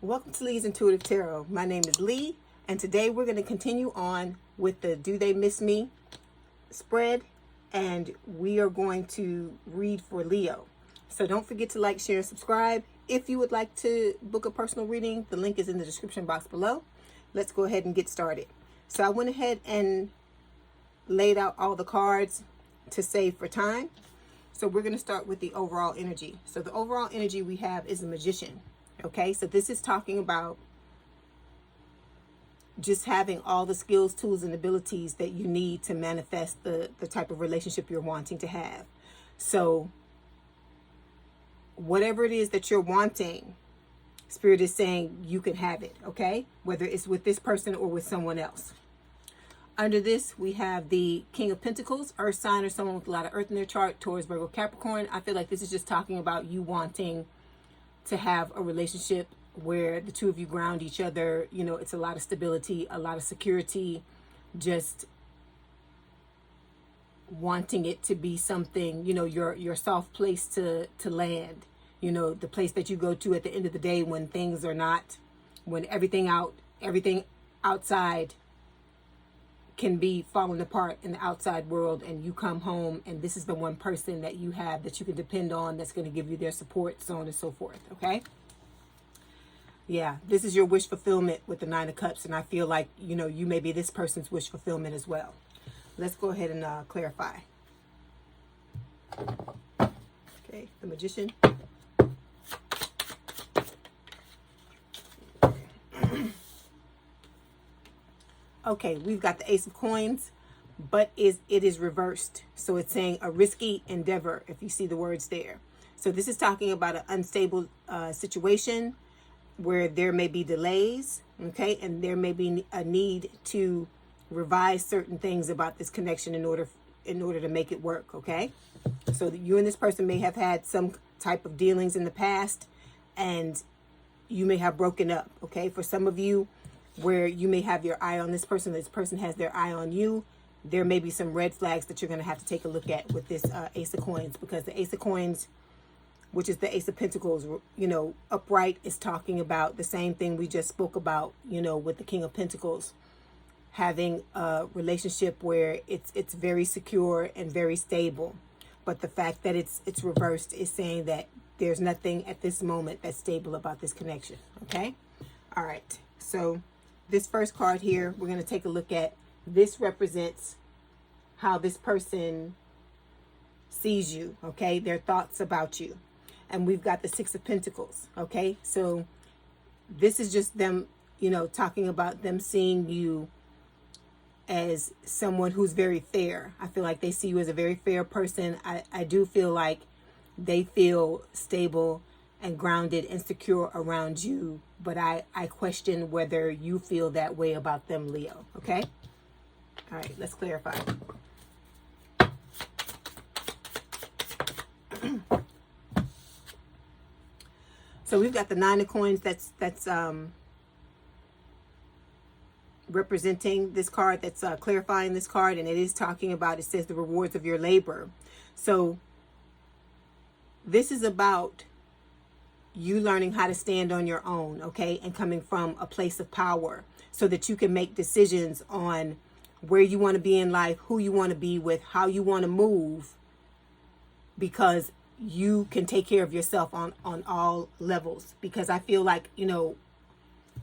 Welcome to Leigh's Intuitive Tarot. My name is Leigh, and today we're going to continue on with the Do They Miss Me spread, and we are going to read for Leo. So don't forget to like, share, and subscribe. If you would like to book a personal reading, the link is in the description box below. Let's go ahead and get started. So I went ahead and laid out all the cards to save for time. So we're going to start with the overall energy. So the overall energy we have is the Magician. Okay, so this is talking about just having all the skills, tools, and abilities that you need to manifest the type of relationship you're wanting to have. So whatever it is that you're wanting, Spirit is saying you can have it, okay? Whether it's with this person or with someone else. Under this, we have the King of Pentacles, Earth sign, or someone with a lot of earth in their chart, Taurus, Virgo, Capricorn. I feel like this is just talking about you wanting to have a relationship where the two of you ground each other. You know, it's a lot of stability, a lot of security, just wanting it to be something, you know, your soft place to land, you know, the place that you go to at the end of the day when things are not, when everything outside can be falling apart in the outside world, and you come home and this is the one person that you have that you can depend on, that's going to give you their support, so on and so forth. Okay, yeah, this is your wish fulfillment with the Nine of Cups, and I feel like, you know, you may be this person's wish fulfillment as well. Let's go ahead and clarify. Okay, the Magician. Okay, we've got the Ace of Coins, but it is reversed. So it's saying a risky endeavor, if you see the words there. So this is talking about an unstable situation where there may be delays, okay? And there may be a need to revise certain things about this connection in order to make it work, okay? So that you and this person may have had some type of dealings in the past, and you may have broken up, okay? For some of you, where you may have your eye on this person has their eye on you, there may be some red flags that you're going to have to take a look at with this Ace of Coins, because the Ace of Coins, which is the Ace of Pentacles, you know, upright, is talking about the same thing we just spoke about, you know, with the King of Pentacles, having a relationship where it's very secure and very stable. But the fact that it's reversed is saying that there's nothing at this moment that's stable about this connection. Okay, all right, so this first card here, we're going to take a look at. This represents how this person sees you, okay? Their thoughts about you. And we've got the Six of Pentacles, okay? So this is just them, you know, talking about them seeing you as someone who's very fair. I feel like they see you as a very fair person. I do feel like they feel stable and grounded and secure around you, but I question whether you feel that way about them, Leo. Okay, all right, let's clarify. So we've got the Nine of Coins that's representing this card, that's clarifying this card, and it is talking about, it says the rewards of your labor. So this is about you learning how to stand on your own, okay, and coming from a place of power so that you can make decisions on where you want to be in life, who you want to be with, how you want to move, because you can take care of yourself on all levels. Because I feel like, you know,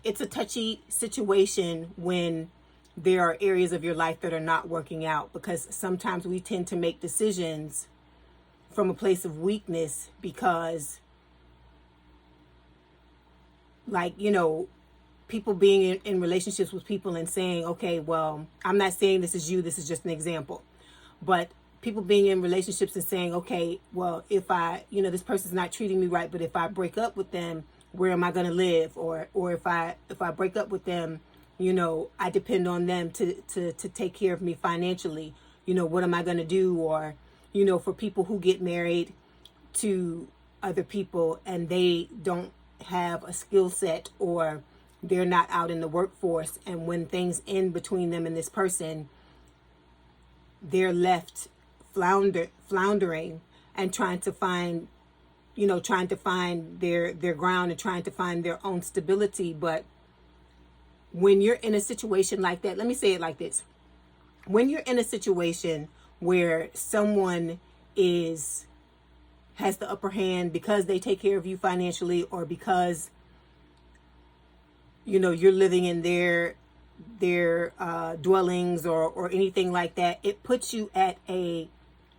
it's a touchy situation when there are areas of your life that are not working out, because sometimes we tend to make decisions from a place of weakness, because, like, you know, people being in relationships with people and saying, okay, well, I'm not saying this is you, this is just an example, but people being in relationships and saying, okay, well, if I, you know, this person's not treating me right, but if I break up with them, where am I going to live? Or if I break up with them, you know, I depend on them to take care of me financially. You know, what am I going to do? Or, you know, for people who get married to other people and they don't have a skill set, or they're not out in the workforce, and when things end between them and this person, they're left floundering and trying to find you know, trying to find their ground and trying to find their own stability. But when you're in a situation like that, let me say it like this. When you're in a situation where someone has the upper hand because they take care of you financially, or because, you know, you're living in their dwellings or anything like that, it puts you at a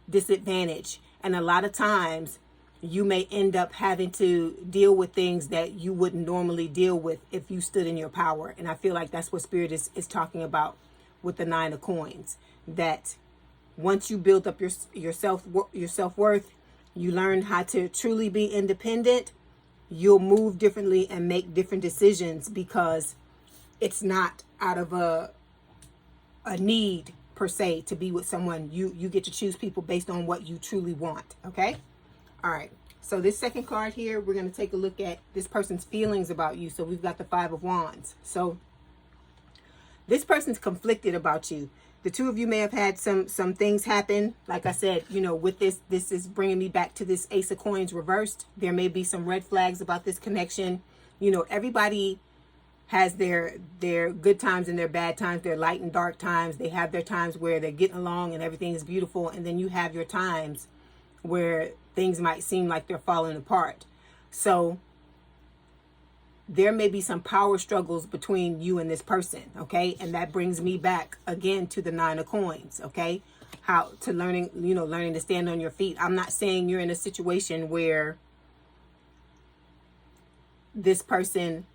disadvantage. And a lot of times you may end up having to deal with things that you wouldn't normally deal with if you stood in your power. And I feel like that's what Spirit is talking about with the 9 of coins, that once you build up your self-worth, you learn how to truly be independent, you'll move differently and make different decisions, because it's not out of a need per se to be with someone. You get to choose people based on what you truly want. Okay. All right. So this second card here, we're going to take a look at this person's feelings about you. So we've got the 5 of Wands. So this person's conflicted about you. The two of you may have had some things happen. Like I said, you know, with this is bringing me back to this Ace of Coins reversed. There may be some red flags about this connection. You know, everybody has their good times and their bad times, their light and dark times. They have their times where they're getting along and everything is beautiful. And then you have your times where things might seem like they're falling apart. So there may be some power struggles between you and this person, okay? And that brings me back again to the 9 of coins, okay? How to learning to stand on your feet. I'm not saying you're in a situation where this person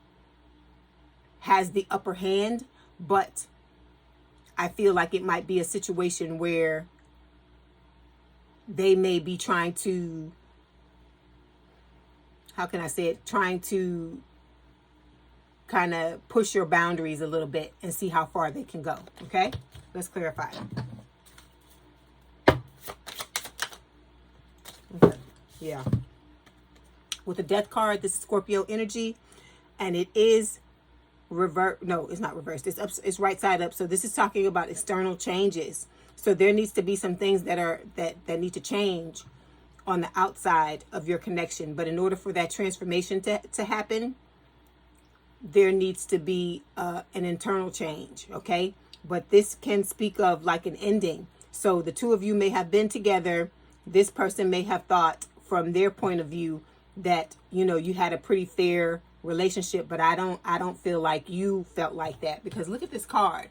has the upper hand, but I feel like it might be a situation where they may be trying to, how can I say it, trying to kind of push your boundaries a little bit and see how far they can go. Okay, let's clarify. Okay. Yeah, with the Death card, this is Scorpio energy, and it is no, it's not reversed, it's up, it's right side up. So this is talking about external changes. So there needs to be some things that need to change on the outside of your connection. But in order for that transformation to happen, there needs to be an internal change, okay? But this can speak of like an ending. So the two of you may have been together. This person may have thought from their point of view that, you know, you had a pretty fair relationship, but I don't feel like you felt like that, because look at this card.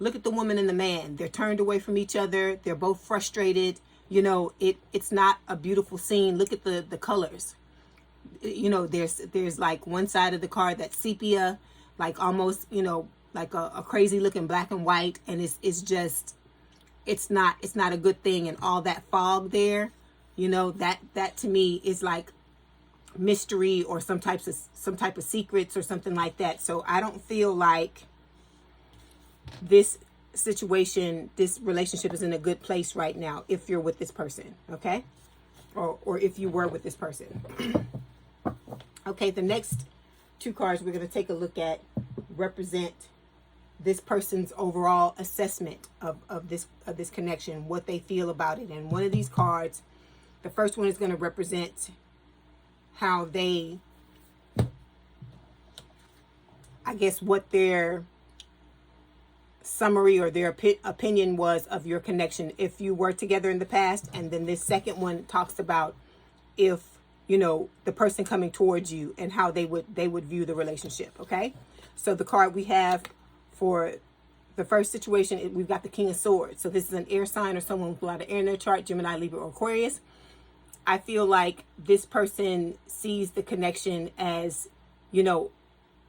Look at the woman and the man. They're turned away from each other. They're both frustrated. You know, it's not a beautiful scene. Look at the colors. You know, there's like one side of the card that's sepia, like almost, you know, like a crazy looking black and white, and it's just it's not a good thing. And all that fog there, you know, that to me is like mystery or some type of secrets or something like that. So I don't feel like this situation, this relationship is in a good place right now if you're with this person, okay? Or if you were with this person. Okay, the next two cards we're going to take a look at represent this person's overall assessment of this connection, what they feel about it. And one of these cards, the first one is going to represent how they, I guess, what their summary or their opinion was of your connection if you were together in the past. And then this second one talks about if, you know, the person coming towards you and how they would view the relationship. Okay, so the card we have for the first situation, we've got the King of Swords. So this is an air sign or someone with a lot of air in their chart, Gemini, Libra, or Aquarius. I feel like this person sees the connection as, you know,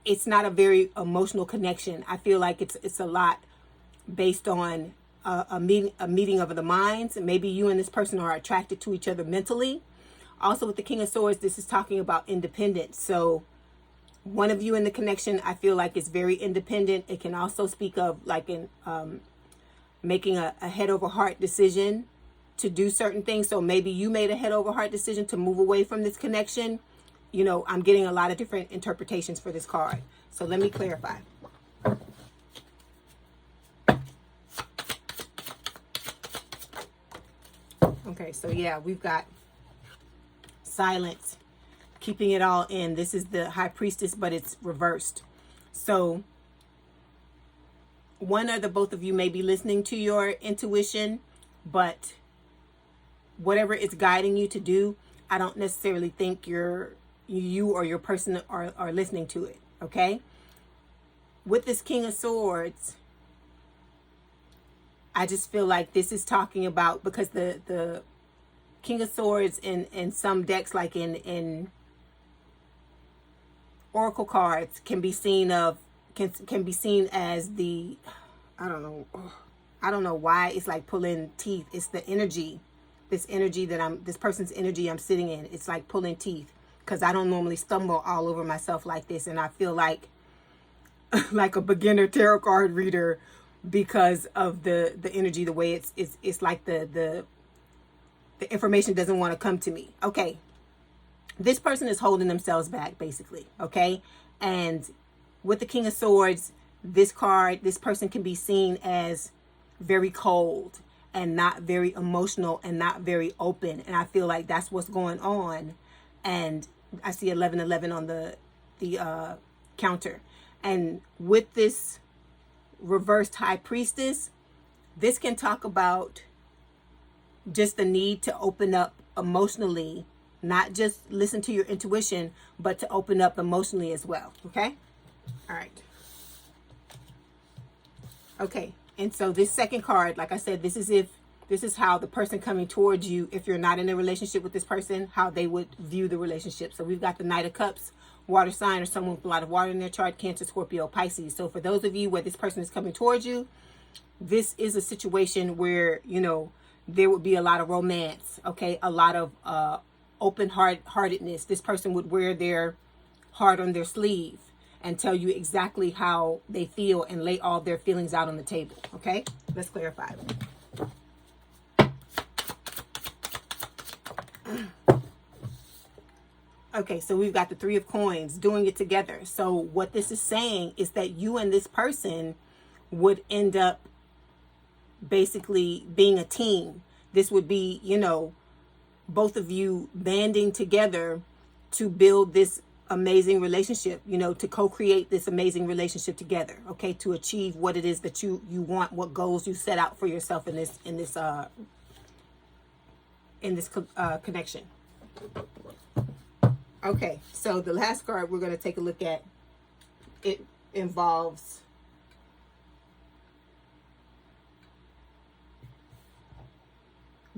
it's not a very emotional connection. I feel like it's a lot based on a meeting of the minds. And maybe you and this person are attracted to each other mentally. Also with the King of Swords, this is talking about independence. So one of you in the connection, I feel like, is very independent. It can also speak of like making a head over heart decision to do certain things. So maybe you made a head over heart decision to move away from this connection. You know, I'm getting a lot of different interpretations for this card. So let me clarify. Okay, so yeah, we've got silence keeping it all in. This is the High Priestess, but it's reversed. So one or the both of you may be listening to your intuition, but whatever it's guiding you to do, I don't necessarily think you or your person are listening to it. Okay. With this King of Swords, I just feel like this is talking about, because the King of Swords in some decks, like in Oracle cards, can be seen as the, I don't know why it's like pulling teeth. It's the energy, this person's energy I'm sitting in. It's like pulling teeth, because I don't normally stumble all over myself like this, and I feel like like a beginner tarot card reader because of the energy, the way it's like the information doesn't want to come to me. Okay. This person is holding themselves back, basically. Okay. And with the King of Swords, this person can be seen as very cold and not very emotional and not very open. And I feel like that's what's going on. And I see 1111 on the counter. And with this reversed High Priestess, this can talk about just the need to open up emotionally, not just listen to your intuition, but to open up emotionally as well. Okay. All right. Okay. And so this second card, like I said, this is how the person coming towards you, if you're not in a relationship with this person, how they would view the relationship. So we've got the Knight of Cups, water sign, or someone with a lot of water in their chart, Cancer, Scorpio, Pisces. So for those of you where this person is coming towards you, this is a situation where, there would be a lot of romance. Okay. A lot of open heartedness. This person would wear their heart on their sleeve and tell you exactly how they feel and lay all their feelings out on the table. Okay. Let's clarify. Okay, so we've got the Three of Coins, doing it together. So what this is saying is that you and this person would end up basically being a team. This would be, both of you banding together to build this amazing relationship, to co-create this amazing relationship together. Okay, to achieve what it is that you want, what goals you set out for yourself in this connection. Okay, so the last card we're going to take a look at, it involves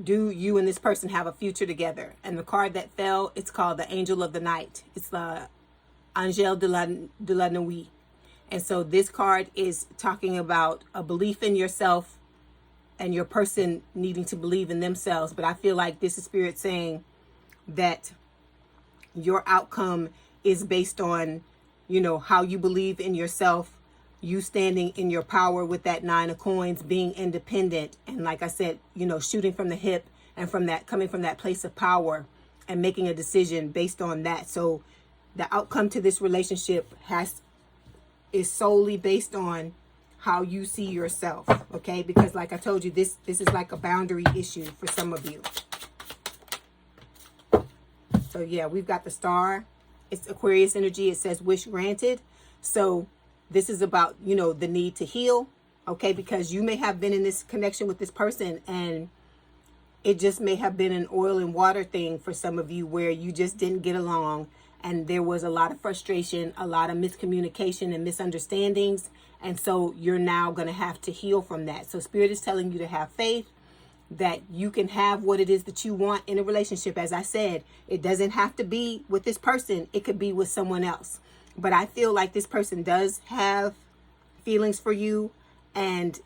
do you and this person have a future together? And the card that fell, it's called the Angel of the Night. It's the Angel de la Nuit. And so this card is talking about a belief in yourself and your person needing to believe in themselves. But I feel like this is Spirit saying that your outcome is based on, how you believe in yourself, you standing in your power with that Nine of Coins, being independent. And like I said, shooting from the hip and coming from that place of power and making a decision based on that. So the outcome to this relationship is solely based on how you see yourself. Okay. Because like I told you, this is like a boundary issue for some of you. So yeah, we've got the Star. It's Aquarius energy. It says wish granted. So this is about, the need to heal. Okay. Because you may have been in this connection with this person and it just may have been an oil and water thing for some of you where you just didn't get along. And there was a lot of frustration, a lot of miscommunication and misunderstandings. And so you're now going to have to heal from that. So Spirit is telling you to have faith that you can have what it is that you want in a relationship. As I said, it doesn't have to be with this person. It could be with someone else. But I feel like this person does have feelings for you and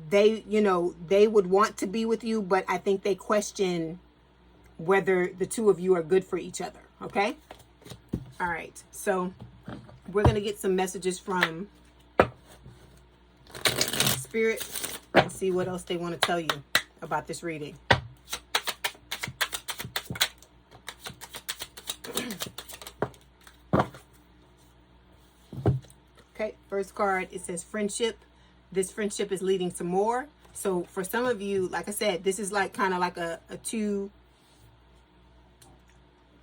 they would want to be with you, but I think they question whether the two of you are good for each other. Okay. All right. So we're going to get some messages from Spirit and see what else they want to tell you about this reading. Okay, first card, it says friendship. This friendship is leading to more. So for some of you, like I said, this is like kind of like a two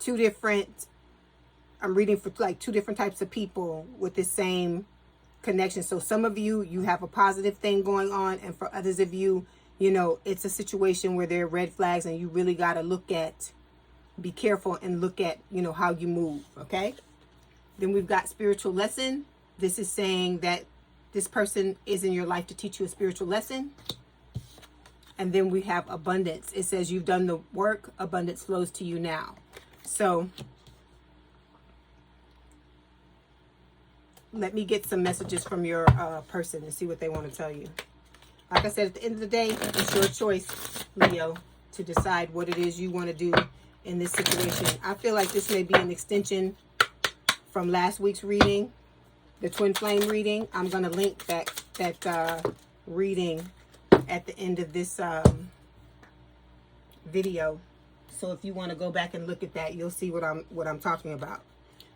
I'm reading for like two different types of people with the same connection. So some of you, you have a positive thing going on, and for others of you, you know, it's a situation where there are red flags and you really got to be careful and look at, you know, how you move, okay? Then we've got spiritual lesson. This is saying that this person is in your life to teach you a spiritual lesson. And then we have abundance. It says you've done the work, abundance flows to you now. So let me get some messages from your person and see what they want to tell you. Like I said, at the end of the day, it's your choice, Leo, to decide what it is you want to do in this situation. I feel like this may be an extension from last week's reading, the twin flame reading. I'm going to link that reading at the end of this video. So if you want to go back and look at that, you'll see what I'm talking about.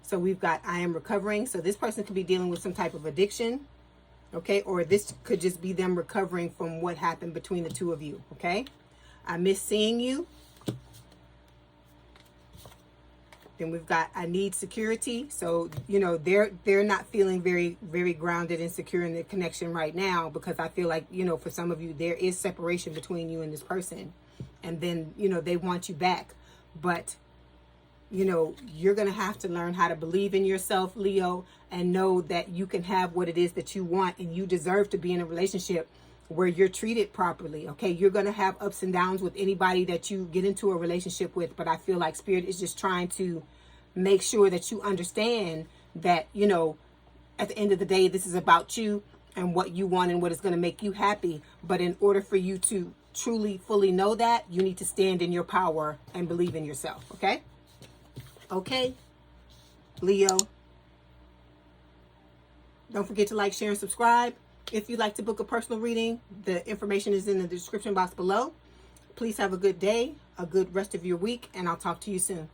So we've got I am recovering. So this person could be dealing with some type of addiction, okay? Or this could just be them recovering from what happened between the two of you, okay? I miss seeing you. Then we've got I need security. So, you know, they're not feeling very, very grounded and secure in the connection right now, because I feel like, you know, for some of you, there is separation between you and this person. And then, you know, they want you back. But, you know, you're going to have to learn how to believe in yourself, Leo, and know that you can have what it is that you want, and you deserve to be in a relationship where you're treated properly, okay? You're going to have ups and downs with anybody that you get into a relationship with, but I feel like Spirit is just trying to make sure that you understand that, you know, at the end of the day, this is about you and what you want and what is going to make you happy. But in order for you to truly, fully know that, you need to stand in your power and believe in yourself, okay? Okay, Leo. Don't forget to like, share, and subscribe. If you'd like to book a personal reading, the information is in the description box below. Please have a good day, a good rest of your week, and I'll talk to you soon.